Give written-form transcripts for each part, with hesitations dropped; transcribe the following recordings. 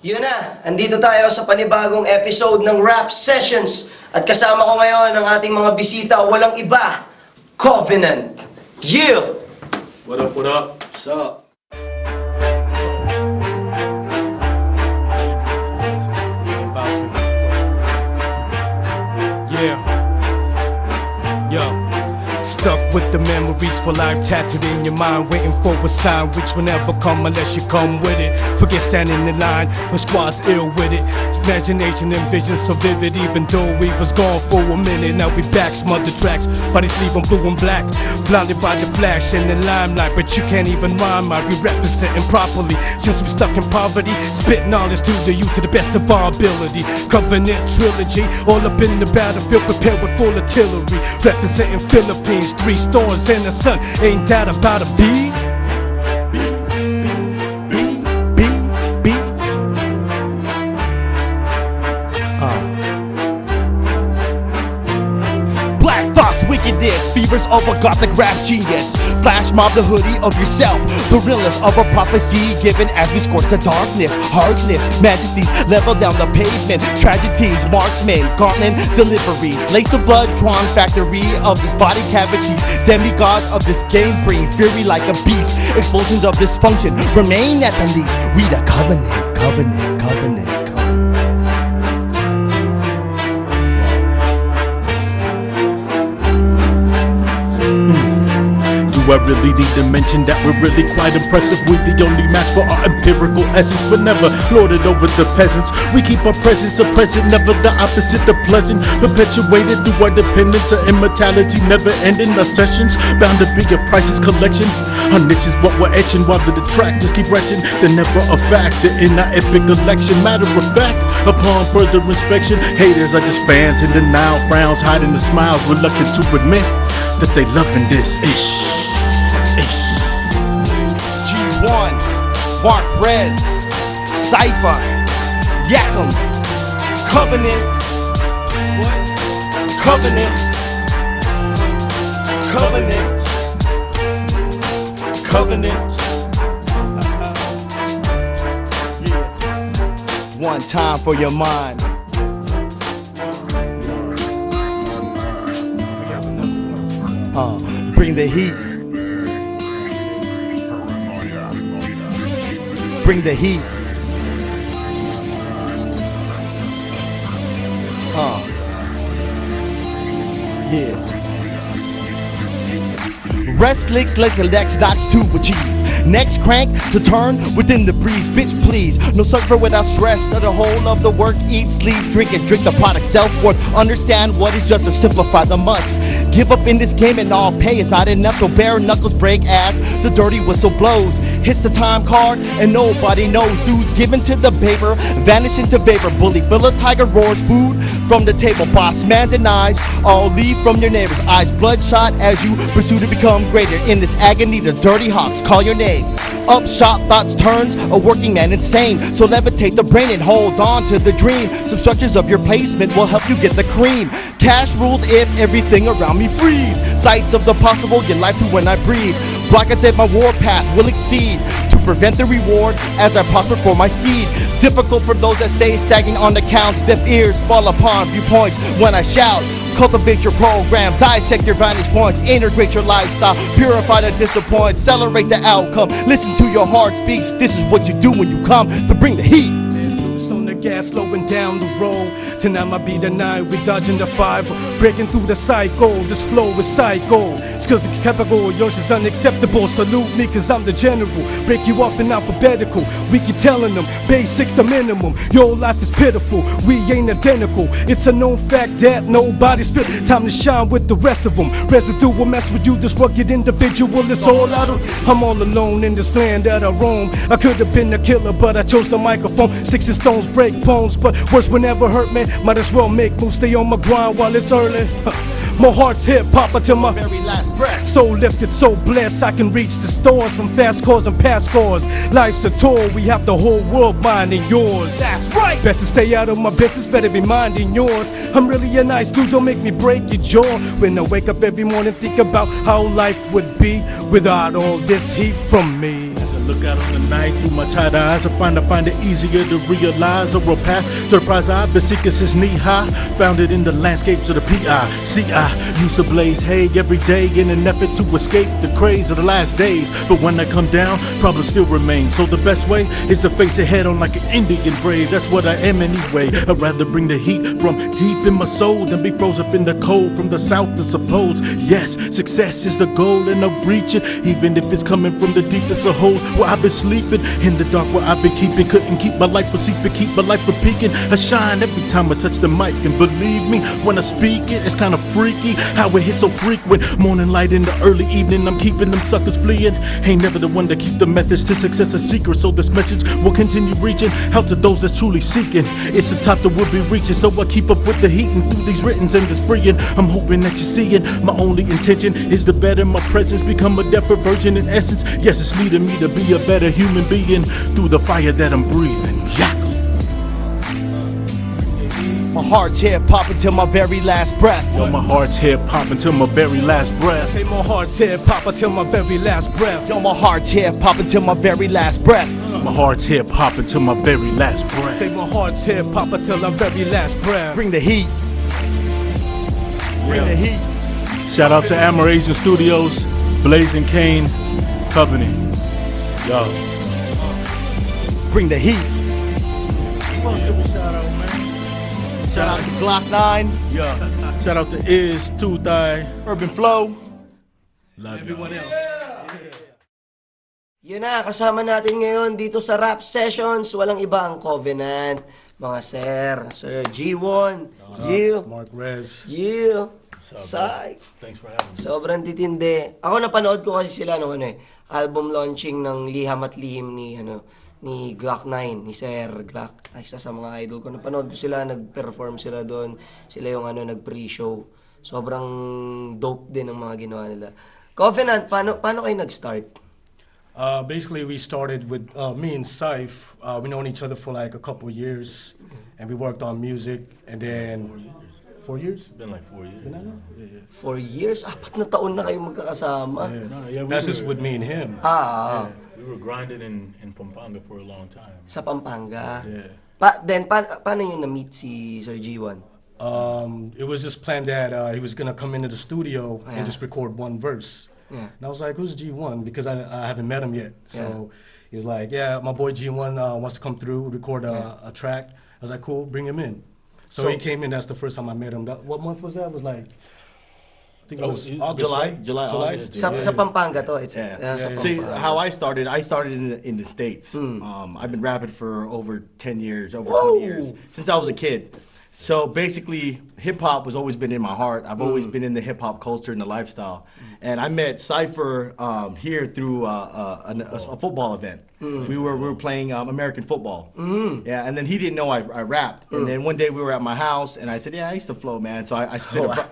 Yun na, andito tayo sa panibagong episode ng Rap Sessions. At kasama ko ngayon ang ating mga bisita, walang iba, Covenant. Yeah! What up, what up? What's up? Yeah. Yo. Stuck with the memories for life tattooed in your mind, waiting for a sign which will never come unless you come with it. Forget standing in line, but squad's ill with it. Imagination and vision so vivid, even though we was gone for a minute. Now we back, smother tracks, bodies leaving blue and black, blinded by the flash and the limelight. But you can't even rhyme, I be representing properly. Since we stuck in poverty, spitting knowledge to the youth to the best of our ability. Covenant trilogy, all up in the battlefield, prepared with full artillery. Representing Philippines, 3 stars and the sun, ain't that about a beat? Wickedness, fevers of a gothic rap genius. Flash mob the hoodie of yourself, the realness of a prophecy given as we scorch the darkness. Hardness, majesties, level down the pavement. Tragedies, marksmen, gauntlet deliveries. Lace the blood drawn factory of this body cavities. Demigods of this game bring fury like a beast. Explosions of dysfunction remain at the least. We the covenant. I really need to mention that we're really quite impressive. We're the only match for our empirical essence, but never lorded over the peasants. We keep our presence a present, never the opposite of pleasant. Perpetuated through our dependence of immortality, never ending our sessions. Bound to be a priceless collection. Our niche is what we're etching while the detractors keep retching. They're never a factor in our epic election. Matter of fact, upon further inspection, haters are just fans in denial, frowns hiding the smiles, reluctant to admit that they loving this ish. G1, Mark Rez, Cypher, Yakum, Covenant. What? Covenant. Yeah. One time for your mind. Bring the heat. Bring the heat. Yeah. Rest licks like the next notch to achieve. Next crank to turn within the breeze. Bitch please, no surfer without stress. Of the whole of the work, eat, sleep, drink and drink the product self-worth. Understand what is just to simplify the must. Give up in this game and all pay is not enough. So bare knuckles break as the dirty whistle blows. Hits the time card and nobody knows. Dues given to the paper, vanish into vapor. Bully fill a tiger roars, food from the table. Boss man denies, all leave from your neighbor's eyes. Bloodshot as you pursue to become greater. In this agony, the dirty hawks call your name. Upshot thoughts turns a working man insane. So levitate the brain and hold on to the dream. Some structures of your placement will help you get the cream. Cash rules if everything around me freeze. Sights of the possible, get life to when I breathe. Blockades at my war path will exceed to prevent the reward as I prosper for my seed. Difficult for those that stay stagnant on accounts. Deaf ears fall upon viewpoints when I shout. Cultivate your program, dissect your vantage points, integrate your lifestyle, purify the disappoint, accelerate the outcome. Listen to your heart speaks. This is what you do when you come to bring the heat. On the gas, slowing down the road. Tonight might be the night, we dodging the 5, breaking through the cycle. This flow is psycho. It's cause the capital, yours is unacceptable. Salute me cause I'm the general. Break you off in alphabetical. We keep telling them, basics the minimum. Your life is pitiful, we ain't identical. It's a known fact that nobody's fit. Time to shine with the rest of them. Residue will mess with you, this rugged individual. It's all out of, I'm all alone in this land that I roam. I could have been a killer, but I chose the microphone. 6 stones break bones, but words will never hurt me. Might as well make moves, stay on my grind while it's early. My heart's hip-hop until my very last breath. So lifted, so blessed, I can reach the stars from fast cars and past cars. Life's a tour, we have the whole world minding yours. That's right! Best to stay out of my business, better be minding yours. I'm really a nice dude, don't make me break your jaw. When I wake up every morning, think about how life would be without all this heat from me. Look out on the night through my tight eyes. I find it easier to realize a real path to the prize I've been seeking since knee high. Found it in the landscapes of the PI. Used to blaze hay every day in an effort to escape the craze of the last days. But when I come down, problems still remain. So the best way is to face it head on like an Indian brave. That's what I am anyway. I'd rather bring the heat from deep in my soul than be froze up in the cold from the south, I suppose. Yes, success is the goal and I'll reach it, even if it's coming from the deepest of holes where I've been sleeping. In the dark where I've been keeping, couldn't keep my life from seeping, keep my life from peaking. I shine every time I touch the mic, and believe me, when I speak it, it's kinda freaky how it hits so frequent. Morning light in the early evening, I'm keeping them suckers fleeing. Ain't never the one to keep the methods to success a secret, so this message will continue reaching out to those that's truly seeking. It's the top that we'll be reaching, so I keep up with the heat and through these writtens and this freeing. I'm hoping that you're seeing my only intention is to better my presence, become a depth version in essence. Yes, it's leading me to be a better human being through the fire that I'm breathing. Yeah. My heart's hip hop until my very last breath. Yo, my heart's hip hop until my very last breath. Say my heart's hip hop until my very last breath. Yo, my heart's hip hop until my very last breath. My heart's hip hop until my very last breath. Say my heart's hip hop until my very last breath. Bring the heat. Bring the heat. Shout out to Amber Asian Studios, Blazing Kane, Covenant. Yo. Bring the heat. Who else can we shout out, man? Shout out to Glock 9, Yeah. Shout out to Iz, Tooth Eye. Urban Flow. Love Everyone y'all. else. Yun na, kasama natin ngayon dito sa Rap Sessions. Walang iba ang Covenant. Mga Sir G1, Gil, Mark Rez. Gil, Sai. Thanks for having me. Sobrang titindi. Ako napanood ko kasi sila nung album launching ng Liham at Lihim ni Glock 9, ni Sir Glock. Ay, isa sa mga idol ko. Napanood ko sila, nag-perform sila doon. Sila yung nag-pre-show. Sobrang dope din ang mga ginawa nila. Covenant, paano kayo nag-start? Basically, we started with me and Saif. We known each other for like a couple years, and we worked on music. And then 4 years. Been like 4 years. 4 years? 4 na taon na kayo magkakasama. That's just with me and him. We were grinding in Pampanga for a long time. Sa Pampanga. Yeah. Paano nyo na-meet si Sir G1? It was just planned that he was gonna come into the studio and just record one verse. Yeah. And I was like, who's G1? Because I haven't met him yet. So he was like, yeah, my boy G1 wants to come through, record a track. I was like, cool, bring him in. So he came in, that's the first time I met him. What month was that? It was like, I think it was August, July, right? July, August. Sa Pampanga to. It's, Yeah. sa See, Pampanga. how I started in the States. I've been rapping for over 10 years, over Whoa. 20 years, since I was a kid. So basically, hip hop has always been in my heart. I've always been in the hip hop culture and the lifestyle. And I met Cypher here through a football event. We were playing American football. Yeah, and then he didn't know I rapped. And then one day we were at my house, and I said, "Yeah, I used to flow, man." So I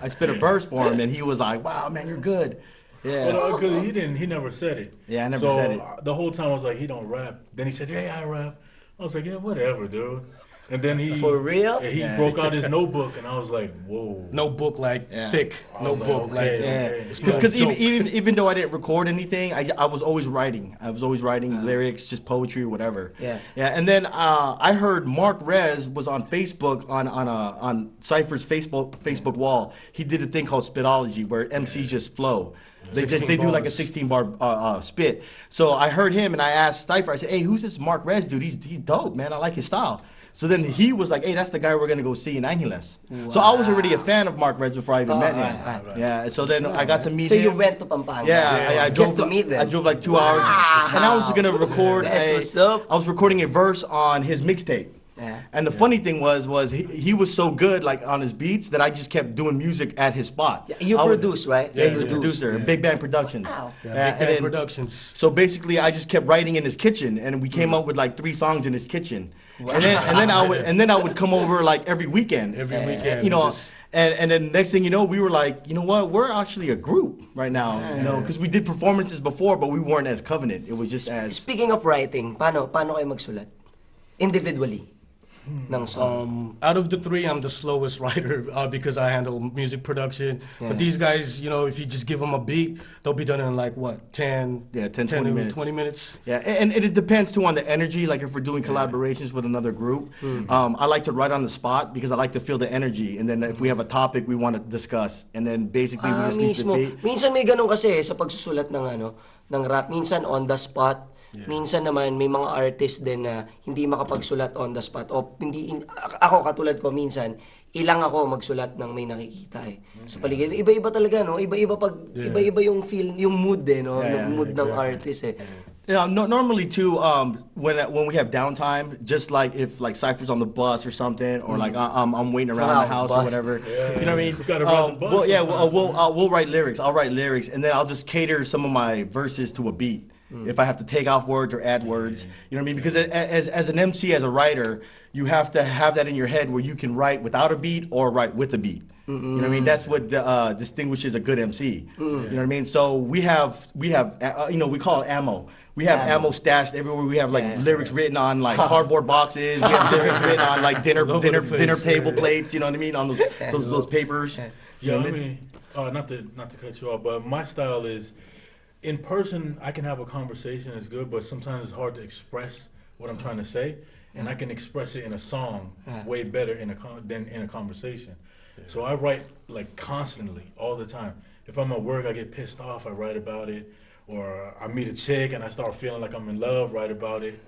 spit a verse for him, and he was like, "Wow, man, you're good." Yeah. Well, because he never said it. Yeah, I never said it. The whole time I was like, he don't rap. Then he said, yeah, I rap. I was like, yeah, whatever, dude. And then he For real? He broke out his notebook, and I was like, whoa. Notebook like thick. Notebook like. Because even though I didn't record anything, I was always writing. I was always writing lyrics, just poetry, whatever. Yeah. Yeah. And then I heard Mark Rez was on Facebook on Cypher's Facebook wall. He did a thing called Spitology, where MCs just flow. They do like a 16 bar spit. So I heard him and I asked Cypher. I said, "Hey, who's this Mark Rez dude? He's dope, man. I like his style." So then he was like, "Hey, that's the guy we're gonna go see in Angeles." Wow. So I was already a fan of Mark Rez before I even met him. Right. Yeah. So then I got to meet So him. you went to Pampanga? Yeah, I just drove, to meet them? I drove like 2 hours, and I was gonna record That's what's up. I was recording a verse on his mixtape. Yeah. And the funny thing was he was so good like on his beats that I just kept doing music at his spot. You produce, right? Yeah, he's a producer, Big Bang Productions. Wow. Big and Bang then- Productions. So basically, I just kept writing in his kitchen, and we came up with like 3 songs in his kitchen. And then I would come over like every weekend. Every weekend, You know. just- And then next thing you know, we were like, you know what? We're actually a group right now, you know, because we did performances before, but we weren't as Covenant. It was just as Speaking of writing, paano kayo magsulat? Individually. ng song? Out of the three, I'm the slowest writer because I handle music production. Yeah. But these guys, you know, if you just give them a beat, they'll be done in like what, 10, Yeah, 10, 10 20 to minutes. 20 minutes. Yeah, and it depends too on the energy. Like if we're doing collaborations with another group, I like to write on the spot because I like to feel the energy. And then if we have a topic we want to discuss, and then basically we just leave the Mismo. beat. Minsan may ganun kasi sa pagsusulat ng rap. Minsan on the spot. Minsan naman may mga artist din na hindi makapagsulat on the spot. O ako katulad ko minsan, ilang ako magsulat ng may nakikita sa paligid. Iba-iba talaga, no? Iba-iba yung feel, yung mood no? Yung mood ng artist Yeah, normally too, when we have downtime, just like if like Cypher's on the bus or something, or like I'm waiting around the house or whatever, you know what I mean? You gotta ride the bus well, yeah, sometimes. we'll write lyrics. I'll write lyrics, and then I'll just cater some of my verses to a beat. If I have to take off words or add words, you know what I mean? Because as an MC, as a writer, you have to have that in your head where you can write without a beat or write with a beat. You know what I mean? That's what distinguishes a good MC. You know what I mean? So we have you know, we call it ammo. We have ammo stashed everywhere. We have like lyrics written on like cardboard boxes. We have lyrics written on like dinner table plates. You know what I mean? On those papers. Yeah, I mean, not to cut you off, but my style is, in person I can have a conversation, it's good, but sometimes it's hard to express what I'm trying to say, and I can express it in a song way better than in a conversation. So I write like constantly, all the time. If I'm at work, I get pissed off, I write about it. Or I meet a chick and I start feeling like I'm in love, write about it.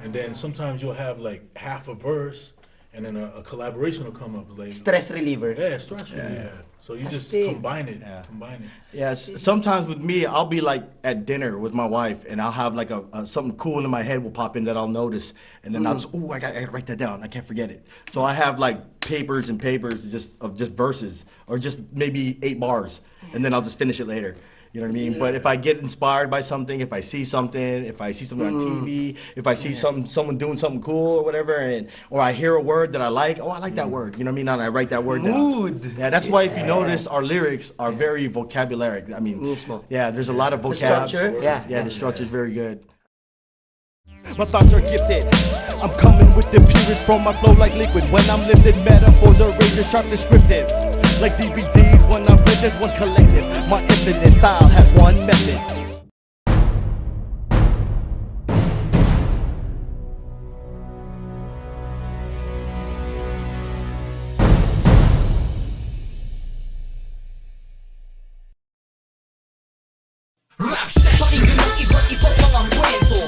And then sometimes you'll have like half a verse, and then a collaboration will come up later. Stress reliever. Yeah, stress reliever. So you just Astig. combine it. Combine it. Yes, sometimes with me, I'll be like at dinner with my wife, and I'll have like something cool in my head will pop in that I'll notice, and then I'll just, I gotta write that down. I can't forget it. So I have like papers and papers of just verses, or just maybe 8 bars, and then I'll just finish it later. You know what I mean? But if I get inspired by something, if I see something on TV, if I see someone doing something cool or whatever, or I hear a word that I like, I like that word. You know what I mean? And I write that word down. Yeah, that's why if you notice, our lyrics are very vocabulary. I mean, Mismo. yeah, there's a lot of vocab. structure, Yeah, the structure's very good. My thoughts are gifted. I'm coming with the purest from my flow like liquid. When I'm lifted, metaphors are razor sharp descriptive. Like DVDs when I'm read, there's one collective. My infinite style has one method. Rap session. Pakinggan ng iba't ibang mga kwento,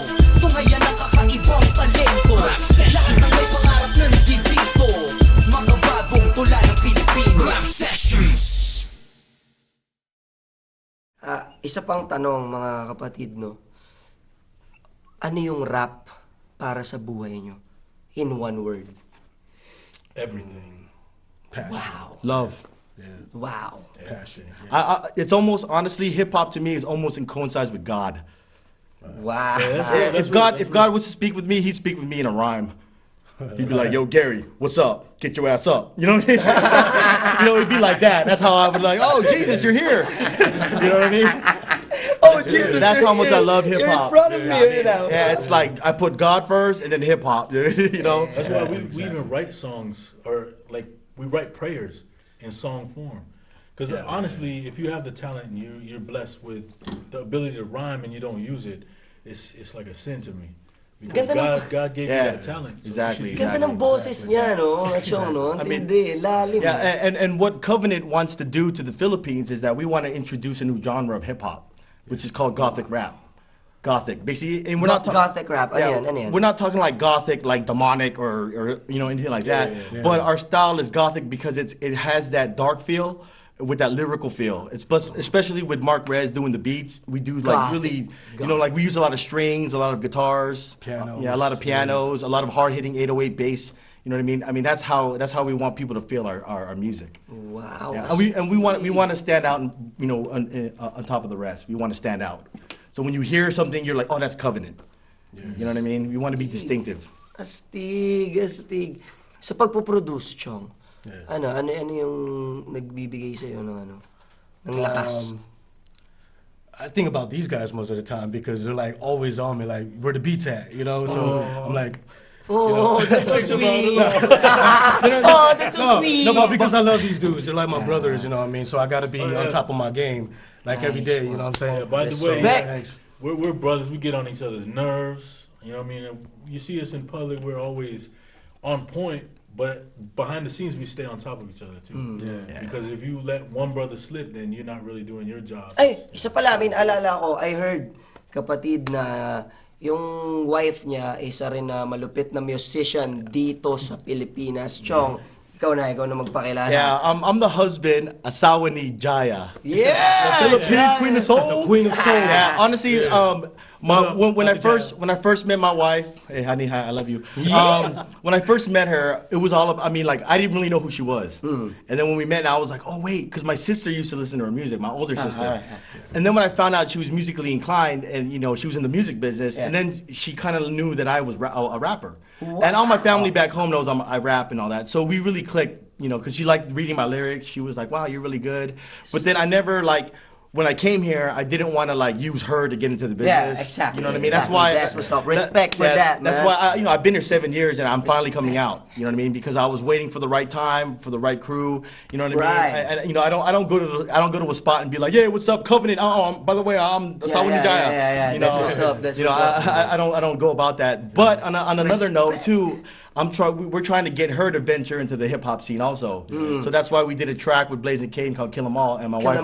tunghayan ng kakaibang talento. Rap session. Lahat ng may pangarap na nandito, mga bagong tula ng Pilipino. Rap sessions. Isa pang tanong mga kapatid, no? Ano yung rap para sa buhay nyo? In one word. Everything. Wow. Love. Wow. Passion. It's almost, honestly, hip hop to me is almost in coincides with God. Wow. If God was to speak with me, he'd speak with me in a rhyme. He'd be like, "Yo, Gary, what's up? Get your ass up." You know what I mean? You know, it'd be like that. That's how I would like, "Oh, Jesus, you're here." You know what I mean? Oh, Jesus. That's how much I love hip hop. You're in front of me right now. Yeah, it's like I put God first and then hip hop. You know? That's why we even write songs, or like we write prayers in song form. Because honestly, if you have the talent and you're blessed with the ability to rhyme and you don't use it, it's like a sin to me. Because God gave you that talent. So Exactly. Ganda ng boses niya, no? Chong, no? Hindi, lalim. Yeah, and what Covenant wants to do to the Philippines is that we want to introduce a new genre of hip hop, which is called Gothic rap. Gothic, basically, and we're not talking Gothic rap. Ano yan? We're not talking like Gothic, like demonic or you know anything like that. But our style is Gothic because it has that dark feel with that lyrical feel. It's especially with Mark Rez doing the beats. We do like Gothic. really, you know, like we use a lot of strings, a lot of guitars, Pianos. a lot of pianos, a lot of hard hitting 808 bass. You know what I mean? I mean that's how we want people to feel our music. Wow. Yeah, and we want to stand out, you know, on top of the rest. We want to stand out. So when you hear something, you're like, oh, that's Covenant. You know what I mean? We want to be distinctive. Astig. Sa pagpo-produce, Chong, ano yung nagbibigay sa'yo ng lakas? I think about these guys most of the time because they're like always on me, like where the beats at, you know. So I'm like, Oh, that's so sweet. Oh, that's so sweet. No, but because I love these dudes. They're like my brothers, you know what I mean? So I got to be on top of my game, like every day, you know what I'm saying? Yeah, by the way, Respect. we're brothers. We get on each other's nerves. You know what I mean? And you see us in public, we're always on point, but behind the scenes, we stay on top of each other too. Because if you let one brother slip, then you're not really doing your job. Ay, isa pala, alala ko, I heard, kapatid, na yung wife niya, isa rin na malupit na musician dito sa Pilipinas. Chong, ikaw na magpakilala. Yeah, I'm the husband, asawa ni Jaya. Yeah! Philippine Queen of Soul. The Queen of Soul. Yeah, honestly, when I first met my wife, hey honey, hi, I love you. When I first met her, it was all I didn't really know who she was. And then when we met, I was like, oh wait, because my sister used to listen to her music, my older sister. And then when I found out she was musically inclined, and she was in the music business, and then she kind of knew that I was a rapper. And all my family back home knows I rap and all that. So we really clicked, because she liked reading my lyrics. She was like, wow, you're really good. But then I never when I came here, I didn't want to use her to get into the business. Yeah, exactly. You know what I mean? Exactly. That's why. That's what's up. Respect for that, man. That's why I've been here 7 years and I'm finally coming out. You know what I mean? Because I was waiting for the right time, for the right crew. You know what I mean? Right. I don't go to a spot and be like, yeah, what's up, Covenant? By the way, I'm Sawani Jaya. Yeah. That's what's up. That's what's up. I don't go about that. But on another note too. We're trying to get her to venture into the hip hop scene also. So that's why we did a track with Blazing Kane called "Kill 'Em All," and my wife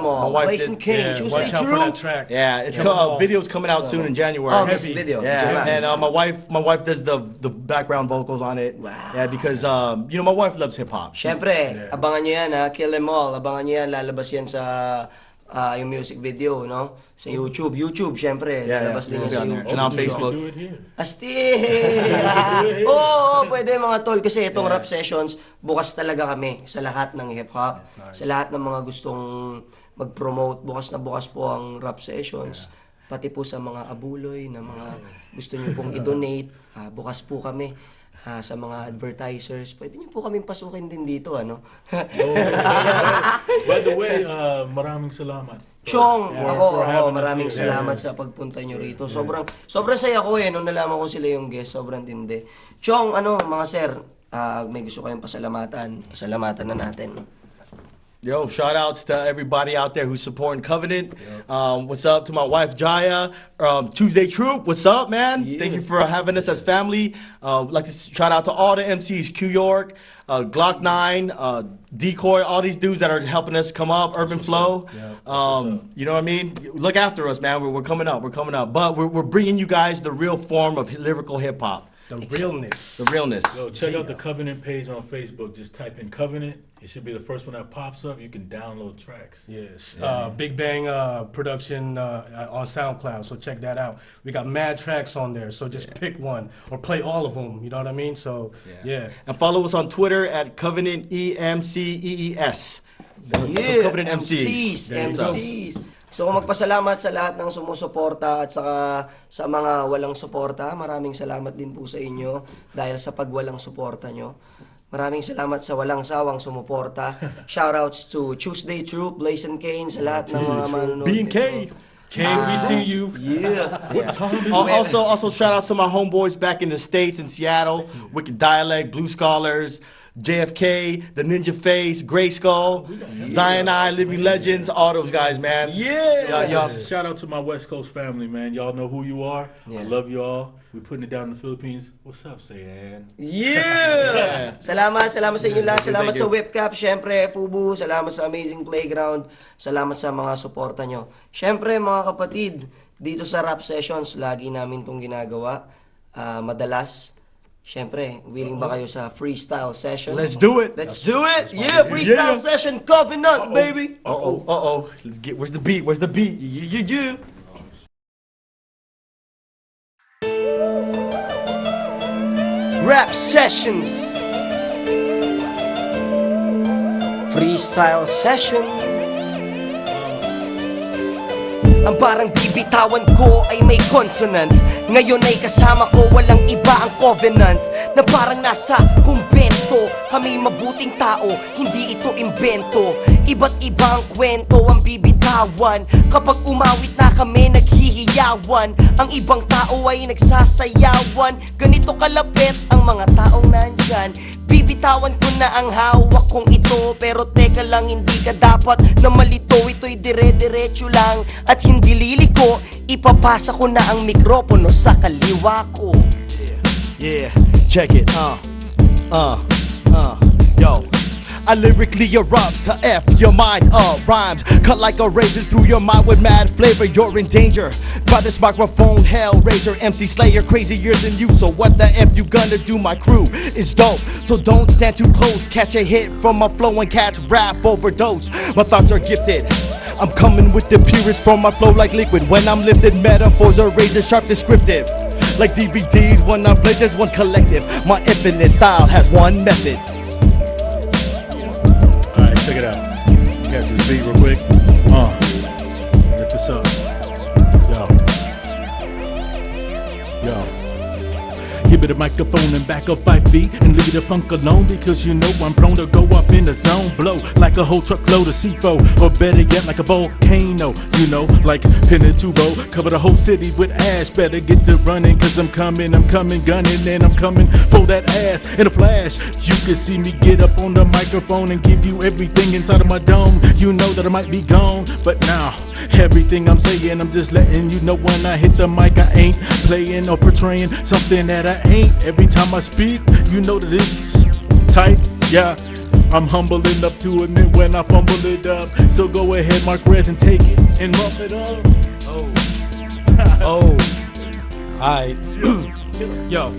Blazing Kane, Yeah, Tuesday watch out for Drew. that track. Yeah, it's called video's coming out soon in January. Oh, music video. Yeah, and my wife does the background vocals on it. Wow. Yeah, because my wife loves hip hop. Siyempre, abangan nyo yan ha, Kill 'Em All. Abangan nyo yan, lalabas yan sa yung music video, no? Sa YouTube, siyempre. Lalabas din yan sa YouTube. And on Facebook. Do it here. Asti! Oo, pwede mga tol. Kasi itong rap sessions, bukas talaga kami sa lahat ng hip-hop. Sa lahat ng mga gustong mag-promote. Bukas na bukas po ang rap sessions. Pati po sa mga abuloy na mga gusto nyo pong i-donate. Bukas po kami. Sa mga advertisers, pwede niyo po kaming pasukin din dito, ano? By the way, maraming salamat. Chong, for having us maraming here. salamat sa pagpunta nyo rito. Sobrang saya ko nung nalaman ko sila yung guest, sobrang tindi. Chong, mga sir, may gusto kayong pasalamatan na natin. Yo, shout outs to everybody out there who's supporting Covenant. What's up to my wife Jaya? Tuesday Troop, what's up, man? Yeah. Thank you for having us as family. Like to shout out to all the MCs, Q York, Glock 9, Decoy, all these dudes that are helping us come up, Urban Flow. You know what I mean? Look after us, man. We're coming up. But we're bringing you guys the real form of lyrical hip hop. The realness. The realness. Yo, check out the Covenant page on Facebook. Just type in Covenant. It should be the first one that pops up. You can download tracks. Yes. Big Bang production on SoundCloud, so check that out. We got mad tracks on there, so just pick one or play all of them. You know what I mean? So, yeah. And follow us on Twitter at Covenant EMCEES. So Covenant MCs. MCs. So magpasalamat sa lahat ng sumusuporta at saka sa mga walang suporta. Maraming salamat din po sa inyo dahil sa pagwalang suporta nyo. Maraming salamat sa walang sawang sumuporta. Shoutouts to Tuesday Troop, Blazing Kane, sa lahat ng mga manonood. B&K. K, we see you. Yeah. What time is it? Also shout outs to my homeboys back in the States, in Seattle, Wicked Dialect, Blue Scholars, JFK, the Ninja Face, Gray Skull, Zion I, Living Legends, all those guys, man. Y'all, shout out to my West Coast family, man. Y'all know who you are. I love you all. We putting it down in the Philippines. What's up, Sayan? Yeah! Salamat sa inyo lahat. Salamat Thank you. sa Whipcap, syempre, Fubu. Salamat sa Amazing Playground. Salamat sa mga suporta nyo. Syempre, mga kapatid, dito sa Rap Sessions, lagi namin itong ginagawa. Madalas. Syempre, willing ba kayo sa freestyle session? Let's do it. Let's do it! Yeah, freestyle session, Covenant, baby! Let's get, where's the beat? Yeah. Rap sessions. Freestyle session. Ang parang bibitawan ko ay may consonant Ngayon ay kasama ko, walang iba ang covenant na parang nasa kumbento. Kami mabuting tao, hindi ito imbento. Iba't ibang kwento ang bibitawan. Kapag umawit na kami, naghihiyawan. Ang ibang tao ay nagsasayawan. Ganito kalapit ang mga taong nandyan. Bibitawan ko na ang hawak kong ito. Pero teka lang, hindi ka dapat na malito. Ito'y dire-diretso lang at hindi liliko. Ipapasa ko na ang mikropono sa kaliwa ko. Yeah, check it, yo. I lyrically erupt to F your mind up. Rhymes cut like a razor through your mind with mad flavor. You're in danger by this microphone hellraiser. MC Slayer crazier than you. So what the F you gonna do? My crew is dope, so don't stand too close. Catch a hit from my flow and catch rap overdose. My thoughts are gifted. I'm coming with the purest from my flow like liquid. When I'm lifted, metaphors are razor sharp descriptive. Like DVDs when I play, there's one collective. My infinite style has one method. Alright, check it out. Catch this beat real quick. Lift this up. Yo. Give it a microphone and back up 5 feet and leave the funk alone, because you know I'm prone to go up in the zone. Blow like a whole truckload of C4, or better yet like a volcano. You know, like Pinatubo, cover the whole city with ash. Better get to running, cause I'm coming gunning, and I'm coming for that ass in a flash. You can see me get up on the microphone and give you everything inside of my dome. You know that I might be gone, but now everything I'm saying, I'm just letting you know when I hit the mic, I ain't playing or portraying something that I ain't. Every time I speak, you know that it's tight, yeah. I'm humble enough to admit when I fumble it up. So go ahead, Mark Rez, and take it and rough it up. Oh, alright. Yo.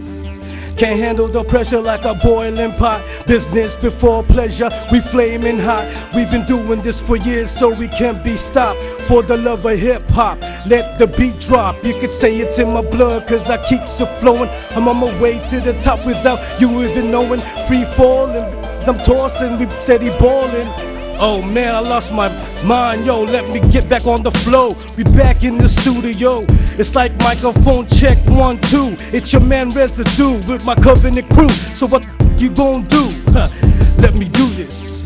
Can't handle the pressure like a boiling pot. Business before pleasure, we flaming hot. We've been doing this for years, so we can't be stopped. For the love of hip hop, let the beat drop. You could say it's in my blood, cause I keeps it flowing. I'm on my way to the top without you even knowing. Free falling, I'm tossing, we steady balling. Oh man, I lost my mind, yo, let me get back on the flow. We back in the studio, it's like microphone check 1, 2. It's your man Residue with my covenant crew. So what you gon' do? Let me do this.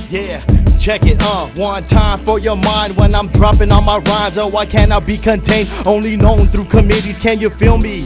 Yeah, check it, one time for your mind when I'm dropping on my rhymes. Oh, I cannot be contained, only known through committees, can you feel me?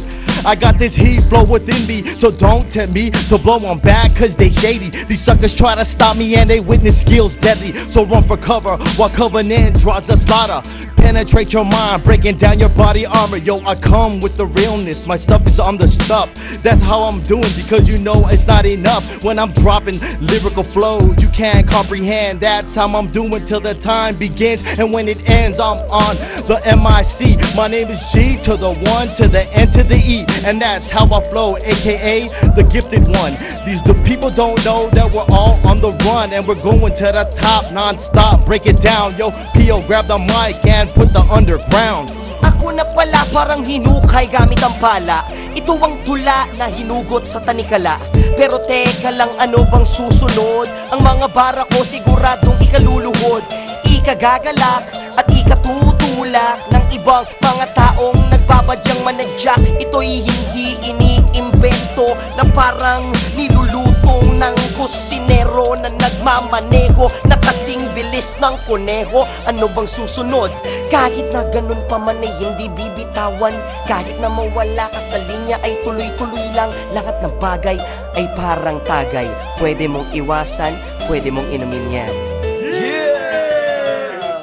I got this heat flow within me, so don't tempt me to blow on back, cause they shady. These suckers try to stop me and they witness skills deadly. So run for cover while Covenant draws the slaughter. Penetrate your mind, breaking down your body armor. Yo, I come with the realness, my stuff is on the stuff. That's how I'm doing, because you know it's not enough. When I'm dropping lyrical flow, you can't comprehend. That's how I'm doing till the time begins. And when it ends, I'm on the MIC. My name is G to the 1 to the N to the E. And that's how I flow, aka the gifted one. These the people don't know that we're all on the run, and we're going to the top non-stop. Break it down, yo, Pio, grab the mic and put the underground. Ako na pala parang hinukay gamit ang pala. Ito ang tula na hinugot sa tanikala. Pero teka lang, ano bang susunod? Ang mga bara ko siguradong ikaluluhod. Ikagagalak at ikatutula ng ibang mga taong nagbabadyang manadyak. Ito'y hindi iniimbento na parang nilulutong ng kusinero na nagmamaneho na kasing bilis ng kuneho. Ano bang susunod? Kahit na ganun pa man ay hindi bibitawan. Kahit na mawala ka sa linya ay tuloy-tuloy lang. Lahat ng bagay ay parang tagay. Pwede mong iwasan, pwede mong inumin yan.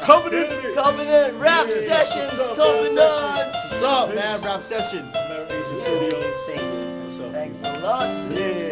Covenant Rap Sessions, Covenant. What's up, man? Rap session. Thank you. Thanks a lot. Yeah.